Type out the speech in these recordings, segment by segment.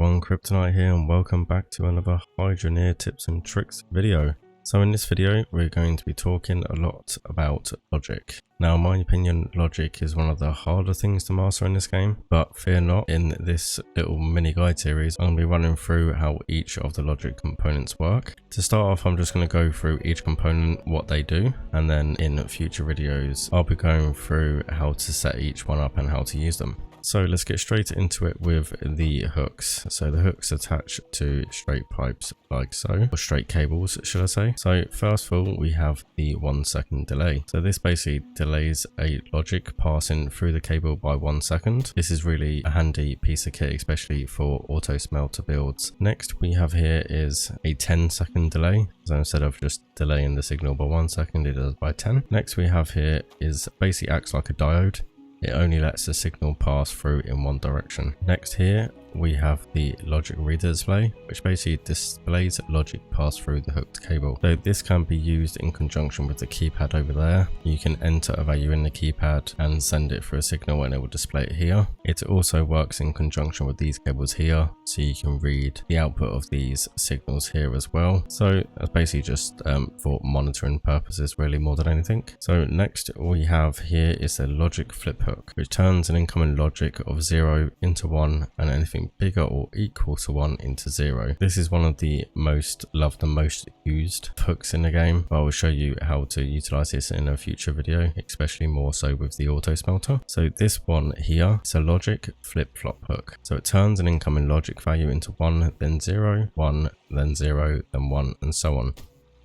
everyone, Kryptonite here and welcome back to another Hydroneer tips and tricks video. So in this video we're going to be talking a lot about logic. Now in my opinion, logic is one of the harder things to master in this game, but fear not, in this little mini guide series I'm going to be running through how each of the logic components work. To start off, I'm just going to go through each component, what they do, and then in future videos I'll be going through how to set each one up and how to use them. So let's get straight into it with the hooks. So the hooks attach to straight pipes like so, or straight cables should I say. So first of all we have the 1 second delay. So this basically delays a logic passing through the cable by 1 second. This is really a handy piece of kit, especially for auto smelter builds. Next we have here is a 10-second delay. So instead of just delaying the signal by 1 second, it does by 10. Next we have here is basically acts like a diode. It only lets the signal pass through in one direction. Next here we have the logic reader display, which basically displays logic pass through the hooked cable. So this can be used in conjunction with the keypad over there. You can enter a value in the keypad and send it through a signal and it will display it here. It also works in conjunction with these cables here, so you can read the output of these signals here as well. So that's basically just for monitoring purposes really, more than anything. So next we have here is the logic flip hook, which turns an incoming logic of 0 into 1 and anything bigger or equal to 1 into 0. This is one of the most loved and most used hooks in the game. I will show you how to utilize this in a future video, especially more so with the auto smelter. So this one here is a logic flip-flop hook. So it turns an incoming logic value into 1, then 0, 1, then 0, then 1, and so on.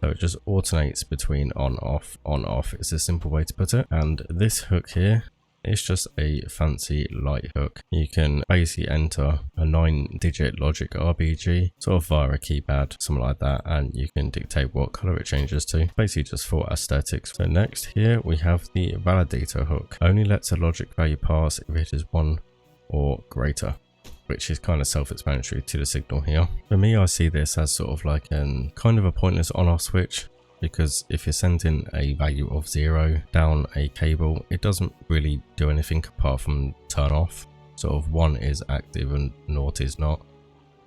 So it just alternates between on, off is a simple way to put it. And this hook here, it's just a fancy light hook. You can basically enter a 9-digit logic RBG sort of via a keypad, something like that, and you can dictate what color it changes to, basically just for aesthetics. So next here we have the validator hook. Only lets a logic value pass if it is 1 or greater, which is kind of self-explanatory to the signal here. For me, I see this as sort of like kind of a pointless on-off switch, because if you're sending a value of 0 down a cable, it doesn't really do anything apart from turn off. Sort of 1 is active and 0 is not.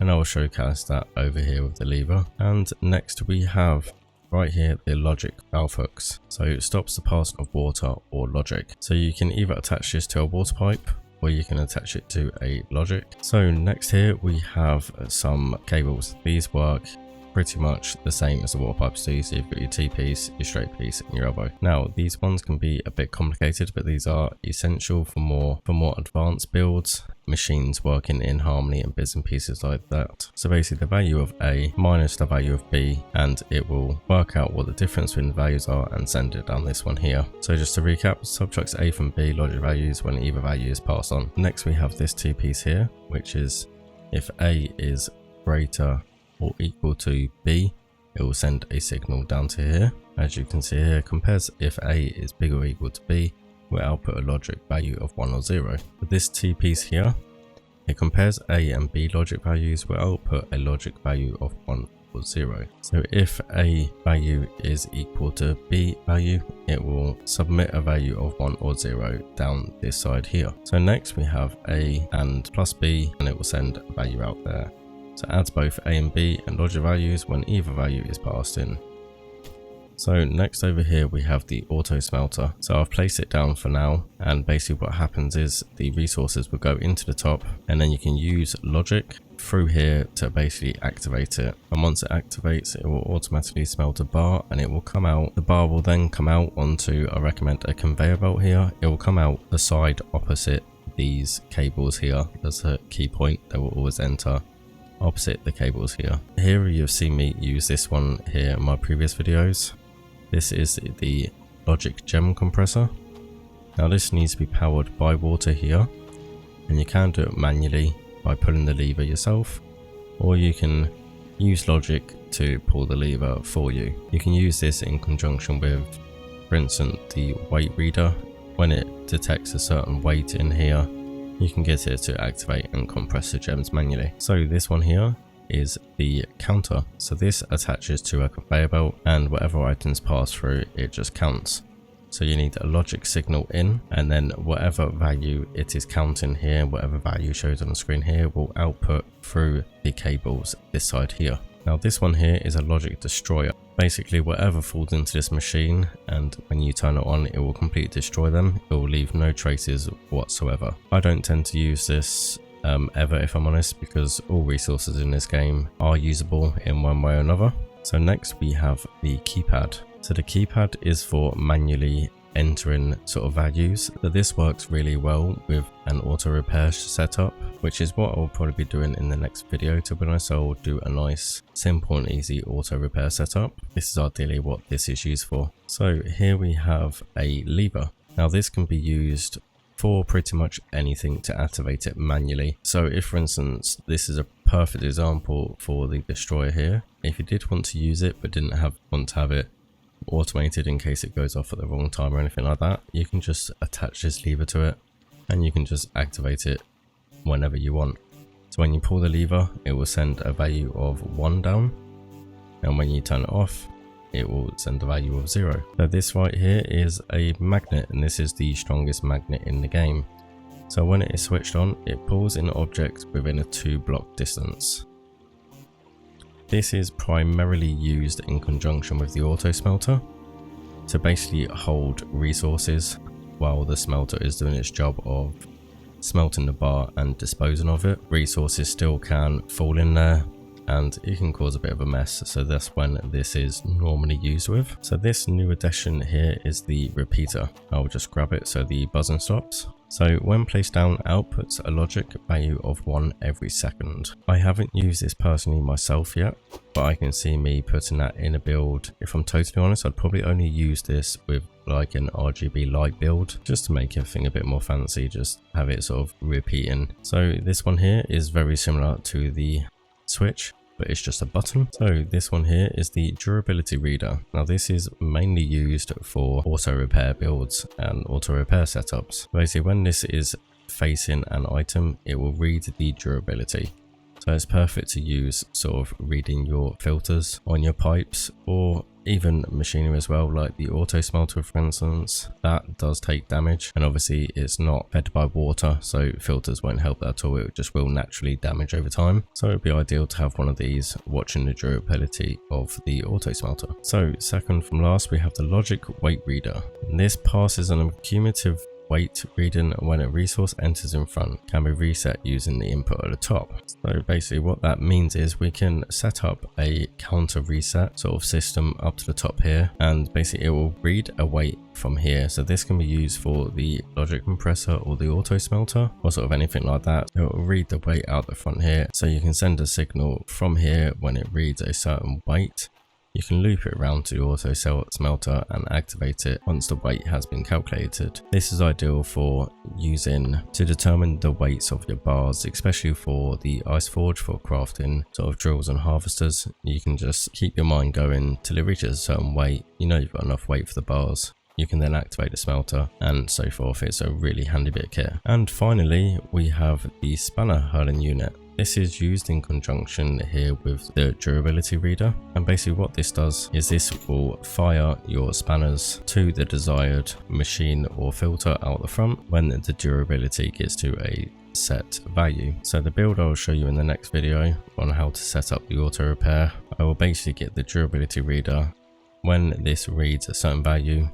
And I will showcase that over here with the lever. And next we have right here the logic valve hooks. So it stops the passing of water or logic. So you can either attach this to a water pipe, or you can attach it to a logic. So next here we have some cables. These work pretty much the same as the water pipes do. So you've got your T-piece, your straight piece, and your elbow. Now these ones can be a bit complicated, but these are essential for more advanced builds, machines working in harmony and bits and pieces like that. So basically the value of A minus the value of B, and it will work out what the difference between the values are and send it down this one here. So just to recap, subtracts A from B logic values when either value is passed on. Next we have this T-piece here, which is if A is greater or equal to B, it will send a signal down to here. As you can see here, compares if A is bigger or equal to B, will output a logic value of 1 or 0. With this T-piece here, it compares A and B logic values, will output a logic value of 1 or 0. So if A value is equal to B value, it will submit a value of 1 or 0 down this side here. So next we have A and plus B, and it will send a value out there. So it adds both A and B and logic values when either value is passed in. So next over here we have the auto smelter. So I've placed it down for now, and basically what happens is the resources will go into the top, and then you can use logic through here to basically activate it. And once it activates, it will automatically smelt a bar, and it will come out. The bar will then come out onto, I recommend, a conveyor belt here. It will come out the side opposite these cables here. That's a key point that will always enter opposite the cables here. Here you've seen me use this one here in my previous videos. This is the logic gem compressor. Now this needs to be powered by water here, and you can do it manually by pulling the lever yourself, or you can use logic to pull the lever for you. You can use this in conjunction with, for instance, the weight reader. When it detects a certain weight in here, you can get it to activate and compress the gems manually. So this one here is the counter. So this attaches to a conveyor belt, and whatever items pass through, it just counts. So you need a logic signal in, and then whatever value it is counting here, whatever value shows on the screen here, will output through the cables this side here. Now this one here is a logic destroyer. Basically whatever falls into this machine, and when you turn it on it will completely destroy them. It will leave no traces whatsoever. I don't tend to use this ever, if I'm honest, because all resources in this game are usable in one way or another. So next we have the keypad. So the keypad is for manually entering sort of values. So this works really well with an auto repair setup, which is what I'll probably be doing in the next video. To be honest, I'll do a nice simple and easy auto repair setup. This is ideally what this is used for. So here we have a lever. Now this can be used for pretty much anything to activate it manually. So if, for instance, this is a perfect example for the destroyer here, if you did want to use it but didn't want to have it automated in case it goes off at the wrong time or anything like that, you can just attach this lever to it and you can just activate it whenever you want. So when you pull the lever, it will send a value of 1 down, and when you turn it off, it will send a value of 0. So this right here is a magnet, and this is the strongest magnet in the game. So when it is switched on, it pulls in objects within a 2-block distance. This is primarily used in conjunction with the auto smelter to basically hold resources while the smelter is doing its job of smelting the bar and disposing of it. Resources still can fall in there and it can cause a bit of a mess, so that's when this is normally used with. So this new addition here is the repeater. I'll just grab it so the buzzing stops. So when placed down, outputs a logic value of 1 every second. I haven't used this personally myself yet, but I can see me putting that in a build. If I'm totally honest, I'd probably only use this with like an RGB light build, just to make everything a bit more fancy, just have it sort of repeating. So this one here is very similar to the switch, but it's just a button. So this one here is the durability reader. Now this is mainly used for auto repair builds and auto repair setups. Basically when this is facing an item, it will read the durability. So it's perfect to use sort of reading your filters on your pipes, or even machinery as well, like the auto smelter for instance. That does take damage, and obviously it's not fed by water, so filters won't help that at all. It just will naturally damage over time. So it'd be ideal to have one of these watching the durability of the auto smelter. So second from last, we have the logic weight reader. And this passes an cumulative weight reading when a resource enters in front, can be reset using the input at the top. So basically what that means is we can set up a counter reset sort of system up to the top here, and basically it will read a weight from here. So this can be used for the logic compressor or the auto smelter or sort of anything like that. It will read the weight out the front here, so you can send a signal from here when it reads a certain weight. You can loop it around to the auto smelter and activate it once the weight has been calculated. This is ideal for using to determine the weights of your bars, especially for the ice forge for crafting sort of drills and harvesters. You can just keep your mind going till it reaches a certain weight. You know you've got enough weight for the bars. You can then activate the smelter and so forth. It's a really handy bit of kit. And finally, we have the spanner hurling unit. This is used in conjunction here with the durability reader, and basically what this does is this will fire your spanners to the desired machine or filter out the front when the durability gets to a set value. So the build I'll show you in the next video on how to set up the auto repair. I will basically get the durability reader. When this reads a certain value,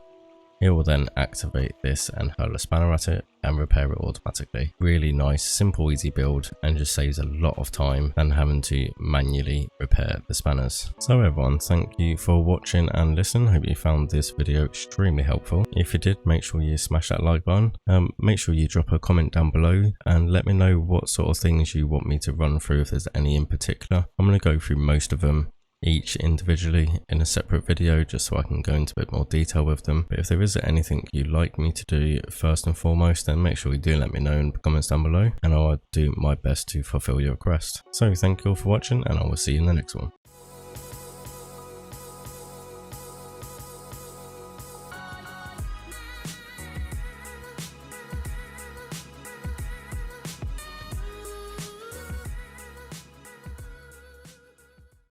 it will then activate this and hurl a spanner at it and repair it automatically. Really nice, simple, easy build, and just saves a lot of time than having to manually repair the spanners. So everyone, thank you for watching and listening. Hope you found this video extremely helpful. If you did, make sure you smash that like button. Make sure you drop a comment down below and let me know what sort of things you want me to run through, if there's any in particular. I'm going to go through most of them each individually in a separate video, just so I can go into a bit more detail with them. But if there is anything you'd like me to do first and foremost, then make sure you do let me know in the comments down below, and I'll do my best to fulfill your request. So thank you all for watching, and I will see you in the next one.